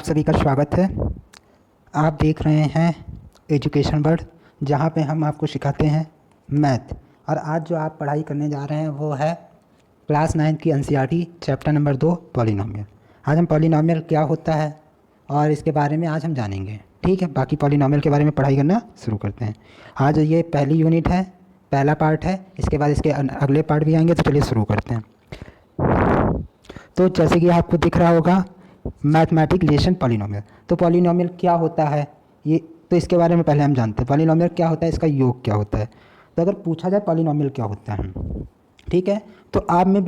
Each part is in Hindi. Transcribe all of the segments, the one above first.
सभी का स्वागत है। आप देख रहे हैं एजुकेशन वर्ल्ड, जहाँ पे हम आपको सिखाते हैं मैथ। और आज जो आप पढ़ाई करने जा रहे हैं वो है क्लास 9 की एनसीईआरटी चैप्टर नंबर 2 पॉलिनोमियल। आज हम पॉलिनोमियल क्या होता है और इसके बारे में आज हम जानेंगे। ठीक है, बाकी पॉलिनोमियल के बारे में पढ़ाई करना शुरू करते हैं। आज ये पहली यूनिट है, पहला पार्ट है। इसके बाद इसके अगले पार्ट भी आएंगे, तो चलिए शुरू करते हैं। तो जैसे कि आपको दिख रहा होगा मैथमेटिक रिलेशन पॉलिनोमियल। तो पॉलिनोमियल क्या होता है ये, तो इसके बारे में पहले हम जानते हैं। पॉलिनोमियल क्या होता है, इसका योग क्या होता है। तो अगर पूछा जाए पॉलिनोमियल क्या होता है, ठीक है, तो आप में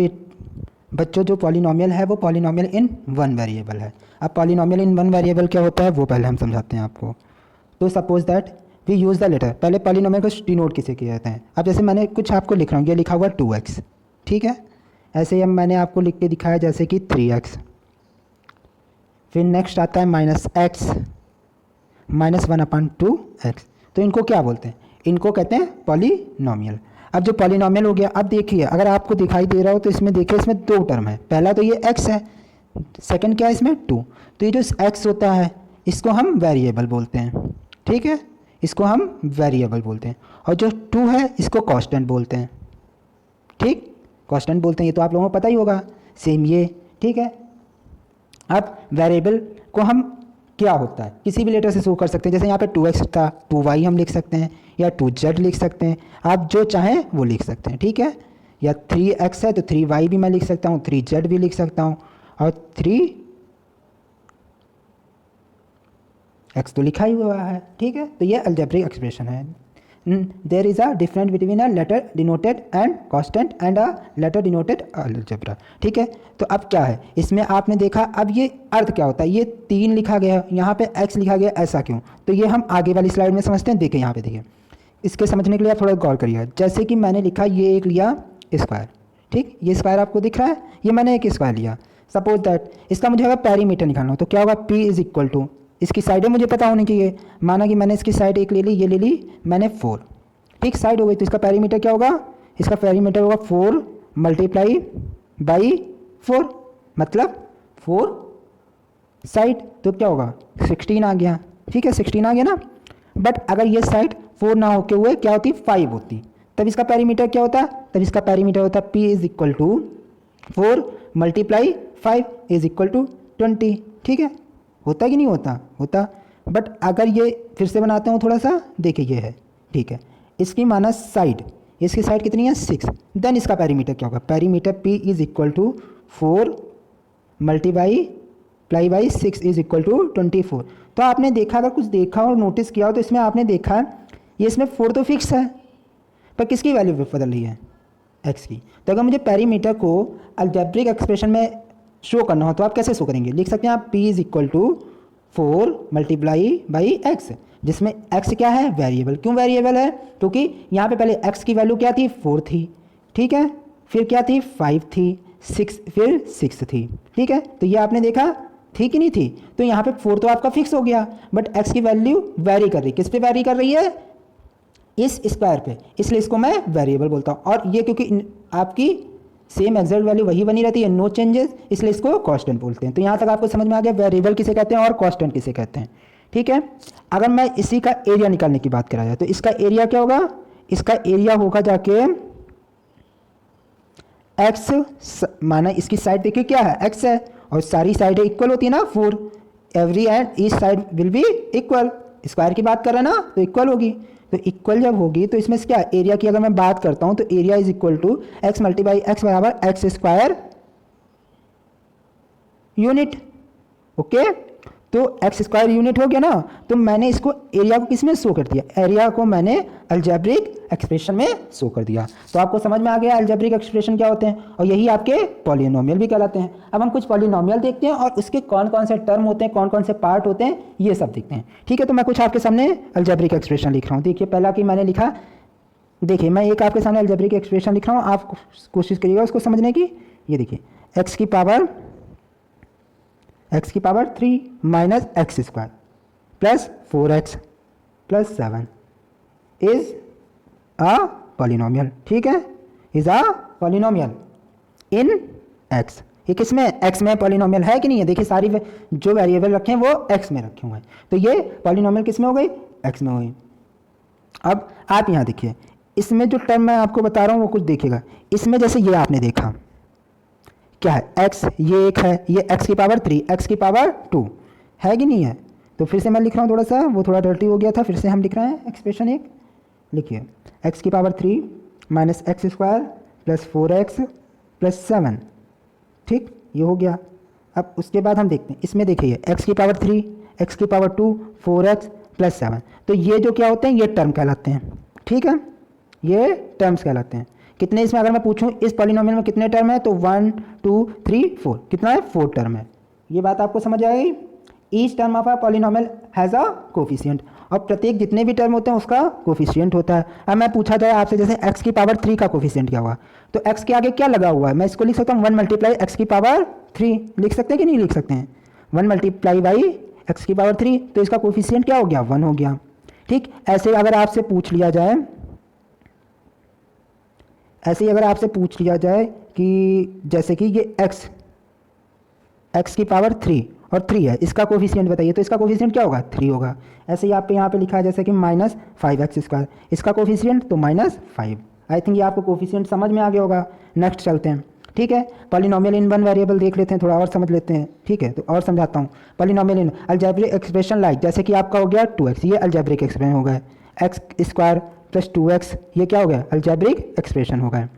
बच्चों जो पॉलिनोमियल है वो पॉलिनोमियल इन वन वेरिएबल है। अब पॉलिनोमियल इन वन वेरिएबल क्या होता है वो पहले हम समझाते हैं आपको। तो suppose that we use the letter, पहले पॉलिनोमियल को डिनोट किसे किए जाते हैं। अब जैसे मैंने कुछ आपको लिख रहा हूँ, ये लिखा हुआ 2x, ठीक है। ऐसे ही अब मैंने आपको लिख के दिखाया जैसे कि 3x। फिर नेक्स्ट आता है -x, -1/2x। तो इनको क्या बोलते हैं, इनको कहते हैं पॉलिनोमियल। अब जो पॉलिनोमियल हो गया, अब देखिए अगर आपको दिखाई दे रहा हो तो इसमें देखिए, इसमें दो टर्म है। पहला तो ये x है, सेकंड क्या है इसमें 2। तो ये जो x होता है इसको हम वेरिएबल बोलते हैं, ठीक है, इसको हम वेरिएबल बोलते हैं। और जो 2 है इसको कांस्टेंट बोलते हैं, ठीक, कांस्टेंट बोलते हैं। ये तो आप लोगों को पता ही होगा, सेम ये, ठीक है। अब वेरिएबल को हम क्या होता है किसी भी लेटर से शो कर सकते हैं। जैसे यहाँ पे 2x था, 2y हम लिख सकते हैं, या 2z लिख सकते हैं, आप जो चाहें वो लिख सकते हैं, ठीक है। या 3x है तो 3y भी मैं लिख सकता हूँ, 3z भी लिख सकता हूँ, और 3x तो लिखा ही हुआ है, ठीक है। तो ये अलजेब्रिक एक्सप्रेशन है। There is a difference between a letter denoted and constant and a letter denoted algebra, ठीक है। तो अब क्या है इसमें आपने देखा, अब ये अर्थ क्या होता है, ये 3 लिखा गया, यहाँ पे x लिखा गया, ऐसा क्यों। तो ये हम आगे वाली स्लाइड में समझते हैं। देखिए यहाँ पे देखिए, इसके समझने के लिए आप थोड़ा गौर करिएगा। जैसे कि मैंने लिखा, ये एक लिया स्क्वायर, ठीक, ये स्क्वायर आपको दिख रहा है, ये मैंने एक स्क्वायर लिया। सपोज दैट इसका मुझे अगर पेरीमीटर निकालना हो तो क्या होगा, p इज इक्वल टू, इसकी साइडें मुझे पता होनी चाहिए। माना कि मैंने इसकी साइड एक ले ली, ये ले ली मैंने 4, ठीक, साइड हो गई। तो इसका पेरीमीटर क्या होगा, इसका पेरीमीटर होगा 4 मल्टीप्लाई बाई 4, मतलब 4 साइड, तो क्या होगा 16 आ गया, ठीक है, 16 आ गया ना। बट अगर ये साइड 4 ना होके हुए क्या होती, 5 होती, तब इसका पेरीमीटर क्या होता, तब इसका पेरीमीटर होता p is equal to 4 multiply 5 is equal to 20, ठीक है। होता कि नहीं होता, होता। बट अगर ये फिर से बनाते हूँ थोड़ा सा, देखिए ये है, ठीक है, इसकी माइनस साइड, इसकी साइड कितनी है 6, देन इसका पेरीमीटर क्या होगा, perimeter p is equal to 4 multiply by 6 is equal to 24। तो आपने देखा, अगर कुछ देखा और नोटिस किया हो तो इसमें आपने देखा ये इसमें 4 तो फिक्स है, पर किसकी वैल्यू बदल रही है, x की। तो अगर मुझे पेरीमीटर को अलजेब्रिक एक्सप्रेशन में शो करना हो तो आप कैसे शो करेंगे, लिख सकते हैं आप p is equal to 4 multiply by x, जिसमें x क्या है, वेरिएबल। क्यों वेरिएबल है, क्योंकि यहाँ पे पहले x की वैल्यू क्या थी, 4 थी, ठीक है, फिर क्या थी 5 थी, 6, फिर 6 थी, ठीक है। तो ये आपने देखा थी कि नहीं थी। तो यहाँ पे 4 तो आपका फिक्स हो गया, बट x की वैल्यू वेरी कर रही, किस पे वेरी कर रही है, इस स्क्वायर पे, इसलिए इसको मैं वेरिएबल बोलता हूँ। और ये क्योंकि आपकी सेम एग्जैक्ट वैल्यू वही बनी रहती है, नो चेंजेस, इसलिए इसको कांस्टेंट बोलते हैं। तो यहाँ तक आपको समझ में आ गया वेरिएबल किसे कहते हैं और कांस्टेंट किसे कहते हैं, ठीक है। अगर मैं इसी का एरिया निकालने की बात करा जाए तो इसका एरिया क्या होगा, इसका एरिया होगा जाके x, माना इसकी साइड देखिए क्या है, x है, और सारी साइडें इक्वल होती है ना, 4, every and each side will be equal. Square की बात कर रहे हैं ना, तो इक्वल होगी। तो इक्वल जब होगी तो इसमें क्या, एरिया की अगर मैं बात करता हूं तो area is equal to x multiply x बराबर x स्क्वायर यूनिट, ओके। तो x स्क्वायर यूनिट हो गया ना। तो मैंने इसको एरिया को किस में शो कर दिया, एरिया को मैंने अलजेब्रिक एक्सप्रेशन में शो कर दिया। तो आपको समझ में आ गया अलजेब्रिक एक्सप्रेशन क्या होते हैं, और यही आपके पॉलिनोमियल भी कहलाते हैं। अब हम कुछ पॉलिनोमियल देखते हैं और उसके कौन कौन से टर्म होते हैं, कौन कौन से पार्ट होते हैं, ये सब देखते हैं, ठीक है। तो मैं कुछ आपके सामने अलजेब्रिक एक्सप्रेशन लिख रहा हूँ। देखिए पहला कि मैंने लिखा, देखिए मैं एक आपके सामने अलजेब्रिक एक्सप्रेशन लिख रहा हूँ, आप कोशिश करिएगा उसको समझने की। ये देखिए x की power 3 minus x square plus 4x plus 7 is a polynomial, ठीक है, is a polynomial in x, ये किस में, एक्स में पॉलिनोमियल है कि नहीं है। देखिए सारी जो वेरिएबल रखे हैं वो एक्स में रखे हुए हैं, तो ये पॉलिनोमियल किस में हो गई, एक्स में हो गई। अब आप यहाँ देखिए, इसमें जो टर्म मैं आपको बता रहा हूँ वो कुछ देखिएगा। इसमें जैसे ये आपने देखा क्या है, एक्स, ये एक है, ये एक्स की पावर 3, एक्स की पावर 2 है कि नहीं है। तो फिर से मैं लिख रहा हूँ, थोड़ा सा वो थोड़ा डर्टी हो गया था, फिर से हम लिख रहे हैं एक्सप्रेशन एक। लिखिए एक्स की power 3 minus x square plus 4x plus 7, ठीक, ये हो गया। अब उसके बाद हम देखते हैं, इसमें देखिए एक्स की पावर 3, एक्स की पावर 2, 4x प्लस 7, तो ये जो क्या होते हैं, ये टर्म कहलाते हैं, ठीक है, ये टर्म्स कहलाते हैं। कितने इसमें अगर मैं पूछूं इस पॉलिनोमियल में कितने टर्म है, तो 1 2 3 4, कितना है, 4 टर्म है। ये बात आपको समझ आएगी। Each term of a polynomial has a coefficient, और प्रत्येक जितने भी टर्म होते हैं उसका कोफिशिएंट होता है। अब मैं पूछा जाए आपसे जैसे x की पावर 3 का कोफिशिएंट क्या हुआ, तो x के आगे क्या लगा हुआ है, मैं इसको लिख सकता हूँ 1 मल्टीप्लाई एक्स की पावर 3, लिख सकते हैं कि नहीं लिख सकते हैं, 1 मल्टीप्लाई बाई एक्स की पावर 3, तो इसका कोफिशिएंट क्या हो गया, 1 हो गया। ठीक, ऐसे अगर आपसे पूछ लिया जाए, ऐसे ही अगर आपसे पूछ लिया जाए कि जैसे कि ये x की पावर 3 और 3 है, इसका कोफिशिएंट बताइए, तो इसका कोफिशिएंट क्या होगा, 3 होगा। ऐसे ही आप यहाँ पे लिखा है जैसे कि माइनस 5x स्क्वायर, इसका कोफिशिएंट तो -5। आई थिंक ये आपको कोफिशिएंट समझ में आ गया होगा। नेक्स्ट चलते हैं, ठीक है, पॉलिनोमियल इन वन वेरिएबल देख लेते हैं, थोड़ा और समझ लेते हैं, ठीक है, तो और समझाता हूँ। पॉलिनोमियल इन अलजेब्रिक एक्सप्रेशन लाइक, जैसे कि आपका हो गया 2x, ये अलजेब्रिक एक्सप्रेशन हो गया, एक्स स्क्वायर प्लस 2x, ये क्या हो गया, अलजेब्रिक एक्सप्रेशन हो गया।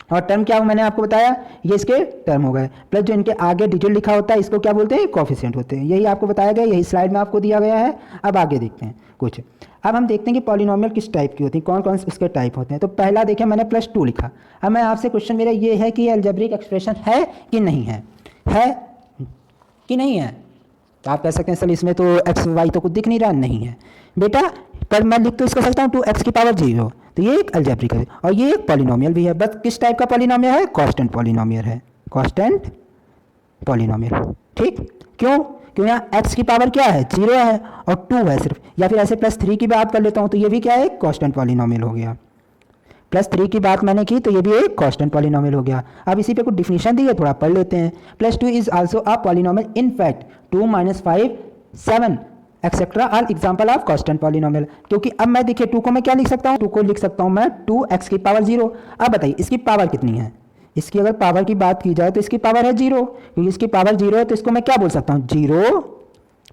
और टर्म क्या हो, मैंने आपको बताया, ये इसके टर्म हो गए, प्लस जो इनके आगे डिजिट लिखा होता है इसको क्या बोलते हैं, कोफिशिएंट होते हैं। यही आपको बताया गया, यही स्लाइड में आपको दिया गया है। अब आगे देखते हैं कुछ। अब हम देखते हैं कि पॉलिनोमियल किस टाइप की होती है, कौन कौन से उसके टाइप होते हैं। तो पहला देखें, मैंने +2 लिखा। अब मैं आपसे क्वेश्चन मेरा ये है कि ये अलजेब्रिक एक्सप्रेशन है कि नहीं है कि नहीं है। तो आप कह सकते हैं सर इसमें तो एक्स वाई तो कुछ दिख नहीं रहा, नहीं है बेटा, पर मैं लिख तो इसको सकता हूँ 2x की पावर 0, तो ये एक अलजेब्रिक है और ये एक पॉलिनोमियल भी है। बस किस टाइप का पॉलिनोमियल है, कांस्टेंट पॉलिनोमियल है, कांस्टेंट पॉलिनोमियल। ठीक, क्यों, क्यों यहाँ x की पावर क्या है, 0 है और 2 है सिर्फ, या फिर ऐसे +3 की बात कर लेता हूँ तो ये भी क्या है, कांस्टेंट पॉलिनोमियल हो गया। +3 की बात मैंने की तो ये भी एक कांस्टेंट पॉलिनोमियल हो गया। अब इसी पे कुछ डिफिनीशन दी है, थोड़ा पढ़ लेते हैं। +2 is also a polynomial in fact 2 - 5 7 etcetera are example of constant polynomial. क्योंकि अब मैं देखिए 2 को मैं क्या लिख सकता हूँ, 2 को लिख सकता हूँ मैं 2x की पावर 0। अब बताइए इसकी पावर कितनी है, इसकी अगर पावर की बात की जाए तो इसकी पावर है 0, क्योंकि इसकी पावर 0 है तो इसको मैं क्या बोल सकता हूँ, 0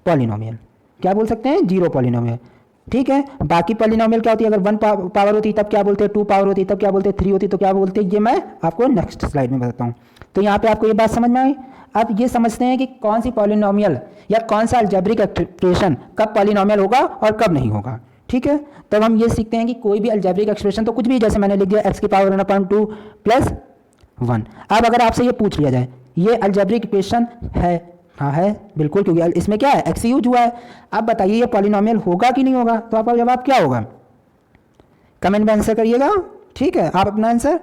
पॉलिनोमियल। क्या बोल सकते हैं, 0 पॉलिनोमियल। ठीक है, बाकी पॉलिनोमियल क्या होती है, अगर 1 पावर होती तब क्या बोलते हैं, 2 पावर होती तब क्या बोलते हैं, 3 होती तो क्या बोलते हैं, ये मैं आपको नेक्स्ट स्लाइड में बताता हूँ। तो यहाँ पे आपको ये बात समझ में आई। अब ये समझते हैं कि कौन सी पॉलिनोमियल या कौन सा अलजेब्रिक एक्सप्रेशन कब पॉलिनोमियल होगा और कब नहीं होगा। ठीक है, तब हम ये सीखते हैं कि कोई भी अलजेब्रिक एक्सप्रेशन तो कुछ भी, जैसे मैंने लिख दिया x की पावर 1/2 + 1। अब अगर आपसे ये पूछ लिया जाए ये अलजेब्रिक इक्वेशन है, हाँ है बिल्कुल, क्योंकि इसमें क्या है, x यूज हुआ है। अब बताइए ये पॉलिनोमियल होगा कि नहीं होगा, तो आपका जवाब क्या होगा, कमेंट में आंसर करिएगा। ठीक है, आप अपना आंसर,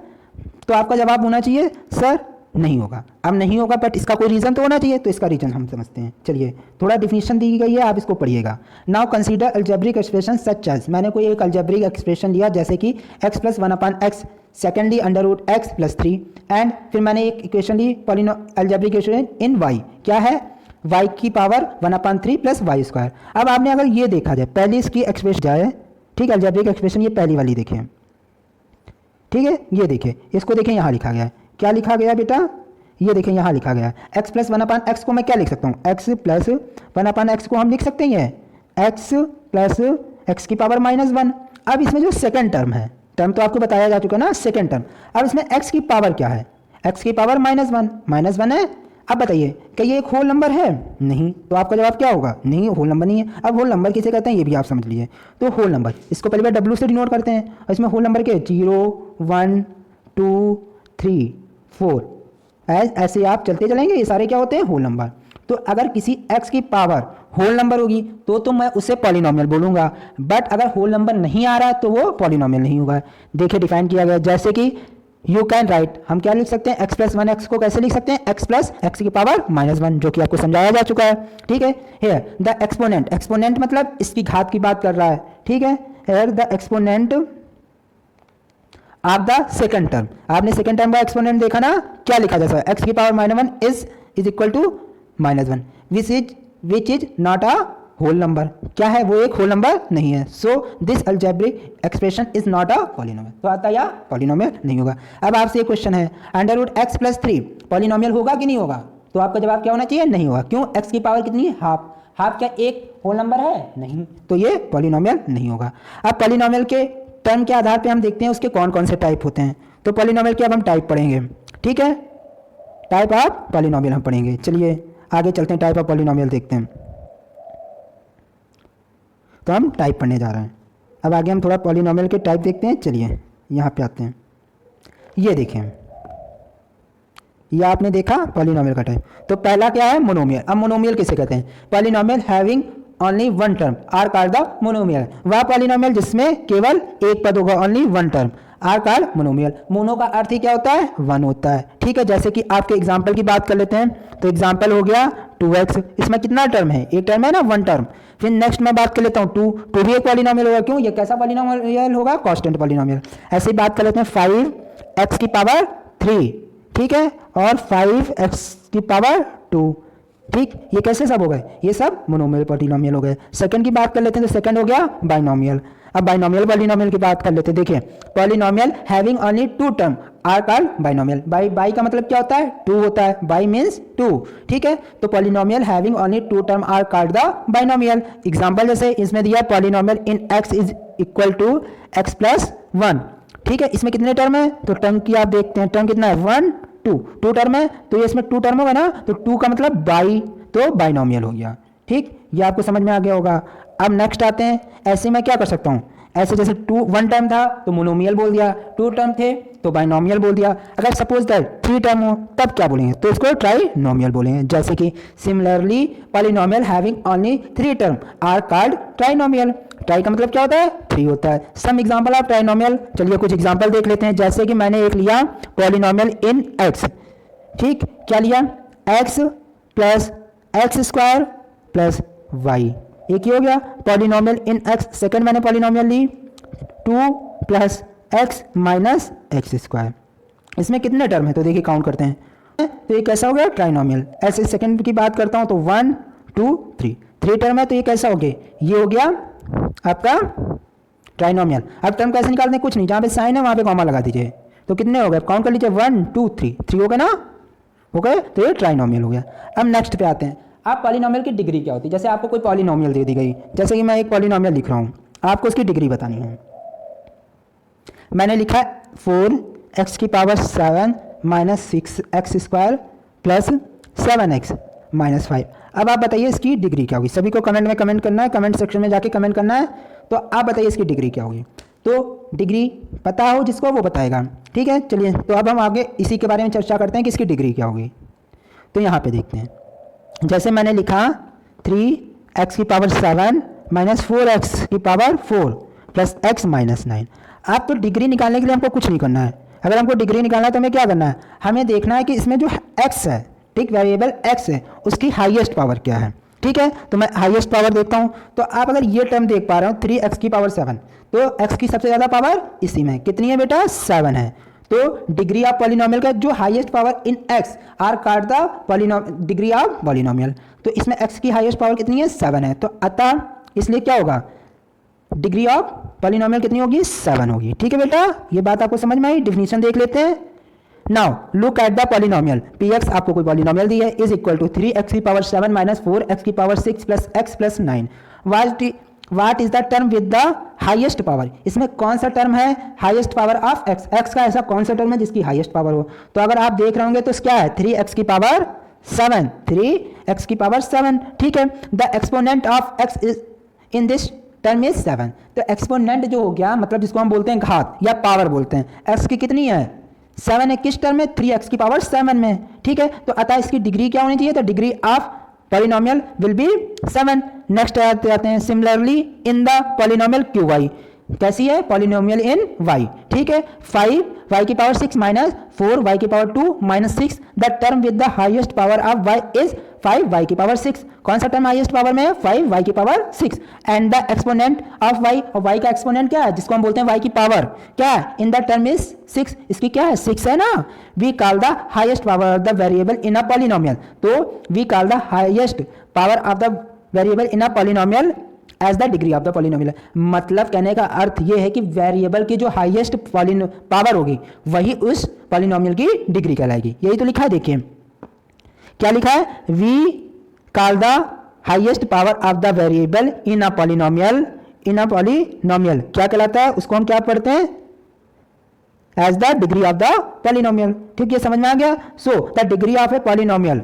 तो आपका जवाब होना चाहिए सर नहीं होगा। अब नहीं होगा बट इसका कोई रीज़न तो होना चाहिए, तो इसका रीज़न हम समझते हैं। चलिए थोड़ा डिफिनीशन दी गई है, आप इसको पढ़िएगा। Now consider algebraic expression such as, मैंने कोई एक अलजेब्रिक एक्सप्रेशन लिया जैसे कि x + 1/x, secondly √x + 3, and फिर मैंने एक इक्वेशन ली अलजेब्रिक इक्वेशन इन y, क्या है, y की पावर 1/3 + y²। अब आपने अगर ये देखा जाए, पहली इसकी एक्सप्रेशन जाए, ठीक है, अलजेब्रिक एक्सप्रेशन ये पहली वाली देखें, ठीक है, ये देखिए, इसको देखें, यहाँ लिखा गया है, क्या लिखा गया बेटा, ये देखें यहाँ लिखा गया है x + 1/x को मैं क्या लिख सकता हूँ, x + 1/x को हम लिख सकते हैं x + x की पावर -1। अब इसमें जो सेकंड टर्म है, टर्म तो आपको बताया जा चुका ना, सेकंड टर्म, अब इसमें x की पावर क्या है, x की पावर -1 है। अब बताइए क्या ये एक होल नंबर है, नहीं, तो आपका जवाब क्या होगा, नहीं, होल नंबर नहीं है। अब होल नंबर किसे कहते हैं ये भी आप समझ लीजिए। तो होल नंबर इसको पहले बार W से डिनोट करते हैं, और इसमें होल नंबर के 0 1 2 3 4 ऐसे आप चलते चलेंगे, ये सारे क्या होते हैं, होल नंबर। तो अगर किसी x की पावर होल नंबर होगी तो मैं उसे पॉलिनोमियल बोलूंगा, बट अगर होल नंबर नहीं आ रहा है तो वो पॉलिनोमियल नहीं होगा। देखिए डिफाइन किया गया, जैसे कि यू कैन राइट, हम क्या लिख सकते हैं, x + 1x को कैसे लिख सकते हैं, x + x की पावर -1, जो कि आपको समझाया जा चुका है। ठीक है, हियर द एक्सपोनेंट, एक्सपोनेंट मतलब इसकी घात की बात कर रहा है। ठीक है, here the exponent of the second term. आपने सेकंड टर्म का एक्सपोनेंट देखा ना, क्या लिखा जा सकता है, एक्स की power -1 is equal to -1 which is not a whole number. क्या है, वो एक होल नंबर नहीं है। So this algebraic expression is not a polynomial. तो आता या पॉलिनोमियल नहीं होगा। अब आपसे एक क्वेश्चन है, √x+3 पॉलिनोमियल होगा कि नहीं होगा? तो आपका जवाब क्या होना चाहिए? नहीं होगा। क्यों? x की पावर कितनी है? हाफ। हाफ क्या एक होल नंबर है? नहीं, तो ये पॉलिनोमियल नहीं होगा। अब पॉलिनोमियल के टर्म के आधार पे हम देखते हैं उसके कौन कौन से टाइप होते हैं। तो पॉलिनोमियल के अब हम टाइप पढ़ेंगे, ठीक है, टाइप ऑफ पॉलिनोमियल हम पढ़ेंगे। चलिए आगे चलते हैं, टाइप ऑफ पॉलिनोमियल देखते हैं। तो हम टाइप पढ़ने जा रहे हैं। अब आगे हम थोड़ा पॉलिनोमियल के टाइप देखते हैं। चलिए यहाँ पे आते हैं, ये देखें, ये आपने देखा पॉलिनोमियल का टाइप। तो पहला क्या है? मोनोमियल। अब मोनोमियल किसे कहते हैं? Polynomial having only one term are called the monomial. वह पॉलिनोमियल जिसमें केवल एक पद होगा, only one term, are called monomial. Mono का अर्थ ही क्या होता है? वन होता है, ठीक है। जैसे कि आपके एग्जाम्पल की बात कर लेते हैं, तो एग्जाम्पल हो गया 2x, इसमें कितना टर्म है? एक टर्म है ना, वन टर्म। फिर नेक्स्ट मैं बात कर लेता हूँ 2 भी एक पॉलिनोमियल होगा। क्यों? ये कैसा पॉलिनोमियल होगा? Constant polynomial. ऐसे ही बात कर लेते हैं 5x की पावर 3, ठीक है, और 5x की पावर 2, ठीक। ये कैसे सब हो गए? ये सब मोनोमियल पॉलिनोमियल हो गए। सेकंड की बात कर लेते हैं, तो सेकंड हो गया बाइनोमियल। अब बाइनोमियल पॉलिनोमियल की बात कर लेते हैं। देखिए, polynomial having only 2 term are called binomial. Bi का मतलब क्या होता है? 2 होता है, बाई मीन्स 2, ठीक है। तो polynomial having only 2 term are called the binomial. Example जैसे इसमें दिया polynomial in x is equal to x+1, ठीक है। इसमें कितने टर्म है? तो टर्म की आप देखते हैं, टर्म कितना है? 1 2 टर्म है, तो ये इसमें 2 टर्म होगा ना, तो 2 का मतलब बाई, तो बाइनोमियल हो गया, ठीक। ये आपको समझ में आ गया होगा। अब नेक्स्ट आते हैं, ऐसे मैं क्या कर सकता हूँ, ऐसे जैसे 1 टर्म था तो मोनोमियल बोल दिया, 2 टर्म थे तो बाइनोमियल बोल दिया। अगर सपोज दैट 3 टर्म हो तब क्या बोलेंगे? तो इसको ट्राइनोमियल बोलेंगे। जैसे कि similarly polynomial having only 3 term are called trinomial. Tri का मतलब क्या होता है? 3 होता है। सम एग्जांपल ऑफ ट्राइनोमियल, चलिए कुछ एग्जांपल देख लेते हैं। जैसे कि मैंने एक लिया पॉलिनोमियल इन x, ठीक, क्या लिया? x plus x² plus y, एक ही हो गया पॉलिनोमियल इन x। सेकंड मैंने पॉलिनोमियल ली 2 प्लस x माइनस x²। इसमें कितने टर्म है? तो देखिए काउंट करते हैं, तो ये कैसा हो गया? ट्राइनोमियल। ऐसे सेकंड की बात करता हूँ तो 1 2 3 टर्म है, तो ये कैसा हो गया? ये हो गया आपका ट्राइनोमियल। अब टर्म कैसे निकालते हैं? कुछ नहीं, जहाँ पे साइन है वहाँ पे कॉमा लगा दीजिए। तो कितने हो गए? काउंट कर लीजिए, 1 2 3 हो गए ना, हो गए, तो ये ट्राइनोमियल हो गया। अब नेक्स्ट पे आते हैं, आप पॉलिनोमियल की डिग्री क्या होती है? जैसे आपको कोई पॉलिनोमियल दे दी गई, जैसे कि मैं एक पॉलिनोमियल लिख रहा हूँ, आपको उसकी डिग्री बतानी है। मैंने लिखा 4x की power 7 minus 6x² plus 7x minus 5। अब आप बताइए इसकी डिग्री क्या होगी? सभी को कमेंट में कमेंट करना है, कमेंट सेक्शन में जाके कमेंट करना है। तो आप बताइए इसकी डिग्री क्या होगी? तो डिग्री पता हो जिसको वो बताएगा, ठीक है। चलिए तो अब हम आगे इसी के बारे में चर्चा करते हैं कि इसकी डिग्री क्या होगी। तो यहाँ पे देखते हैं, जैसे मैंने लिखा 3x की पावर 7 माइनस 4x की पावर 4 प्लस x माइनस 9। आप तो डिग्री निकालने के लिए हमको कुछ नहीं करना है। अगर हमको डिग्री निकालना है तो हमें क्या करना है? हमें देखना है कि इसमें जो x है, ठीक, वेरिएबल x है, उसकी हाईएस्ट पावर क्या है, ठीक है। तो मैं हाईएस्ट पावर देखता हूँ। तो आप अगर ये टर्म देख पा रहे हो 3x की पावर 7, तो x की सबसे ज़्यादा पावर इसी में कितनी है बेटा? 7 है। तो डिग्री ऑफ पॉलिनोमियल का जो highest power in x are called the degree of polynomial. तो इसमें x की हाईएस्ट पावर कितनी है? 7 है। तो अतः इसलिए क्या होगा? डिग्री ऑफ पॉलिनोमियल कितनी होगी? 7 होगी, ठीक है बेटा। ये बात आपको समझ में आई? डिफिनीशन देख लेते हैं। Now look at the polynomial px, आपको कोई पॉलिनोमियल दी है, इज इक्वल टू 3x की पावर 7 माइनस 4x की power 6 plus x plus 9। What is the term with the highest power? इसमें कौन सा टर्म है highest power of x? x का ऐसा कौन सा टर्म है जिसकी हाईएस्ट पावर हो? तो अगर आप देख रहे होंगे तो क्या है? 3x की पावर 7, 3x की पावर 7, ठीक है। The exponent of x is in this term is 7। तो एक्सपोनेंट जो हो गया, मतलब जिसको हम बोलते हैं घात या पावर बोलते हैं, x की कितनी है? 7 है। किस टर्म में? 3x की पावर 7 में, ठीक है। तो अतः इसकी डिग्री क्या होनी चाहिए? तो degree of polynomial will be 7। Next आते हैं, similarly in the polynomial qy, कैसी है? पॉलिनोमियल इन y, ठीक है। 5y की पावर 6 माइनस 4y की power 2 minus 6, the term with the highest power of y is 5y की पावर 6। कौन सा टर्म हाईएस्ट पावर में है? 5y की power 6। And the exponent of y, और y का एक्सपोनेंट क्या है जिसको हम बोलते हैं y की पावर, क्या है? In the term is 6। इसकी क्या है? 6 है ना। We call the highest power of the variable in a polynomial. तो we call the highest power of the variable in a polynomial as the degree of the polynomial. मतलब कहने का अर्थ ये है कि वेरिएबल की जो हाईएस्ट पावर होगी वही उस पॉलिनोमियल की डिग्री कहलाएगी। यही तो लिखा है, देखिए क्या लिखा है? We call the highest power of the variable in a polynomial, in a polynomial क्या कहलाता है? उसको हम क्या पढ़ते हैं? As the degree of the polynomial. ठीक, ये समझ में आ गया। So the degree of a polynomial,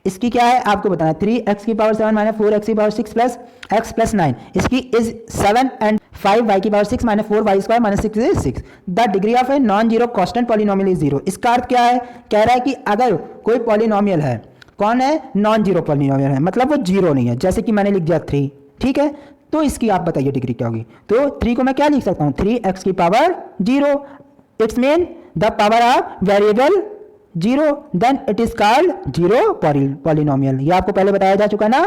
इसकी क्या है आपको बताना है? 3x की पावर 7 माइनस 4x की पावर 6 प्लस x प्लस 9। इसकी इज 7 एंड 5y की power 6 minus 4y square minus 6 is 6। The degree of a non zero constant polynomial is 0। इसका अर्थ क्या है? कह रहा है कि अगर कोई पॉलिनोमियल है, कौन है? नॉन जीरो पॉलिनोमियल है, मतलब वो जीरो नहीं है, जैसे कि मैंने लिख दिया 3। ठीक है, तो इसकी आप बताइए डिग्री क्या होगी? तो 3 को मैं क्या लिख सकता हूँ? 3x की power 0। It's mean the power of variable 0, then it is called zero polynomial. ये आपको पहले बताया जा चुका ना।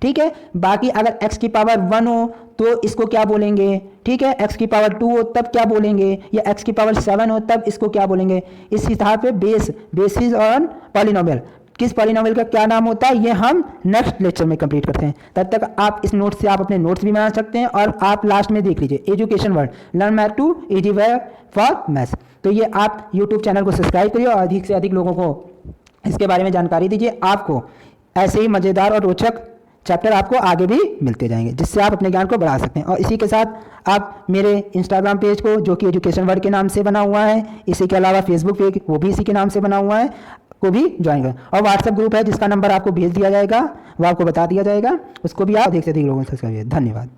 ठीक है, बाकी अगर x की पावर 1 हो तो इसको क्या बोलेंगे? ठीक है, x की पावर 2 हो तब क्या बोलेंगे? या x की पावर 7 हो तब इसको क्या बोलेंगे? इस हिसाब पे बेसिस ऑन पॉलिनोमियल, किस पॉलिनोमियल का क्या नाम होता है, ये हम नेक्स्ट लेक्चर में कंप्लीट करते हैं। तब तक आप इस नोट से आप अपने नोट्स भी बना सकते हैं, और आप लास्ट में देख लीजिए education word, learn math to easy way for maths. तो ये आप यूट्यूब चैनल को सब्सक्राइब करिए और अधिक से अधिक लोगों को इसके बारे में जानकारी दीजिए। आपको ऐसे ही मज़ेदार और रोचक चैप्टर आपको आगे भी मिलते जाएंगे, जिससे आप अपने ज्ञान को बढ़ा सकते हैं। और इसी के साथ आप मेरे इंस्टाग्राम पेज को, जो कि एजुकेशन वर्ड के नाम से बना हुआ है, इसी के अलावा फेसबुक पेज, वो भी इसी के नाम से बना हुआ है, को भी ज्वाइन करें। और व्हाट्सएप ग्रुप है जिसका नंबर आपको भेज दिया जाएगा, वो आपको बता दिया जाएगा, उसको भी आप अधिक से अधिक लोगों से सब्सक्राइब करिए। धन्यवाद।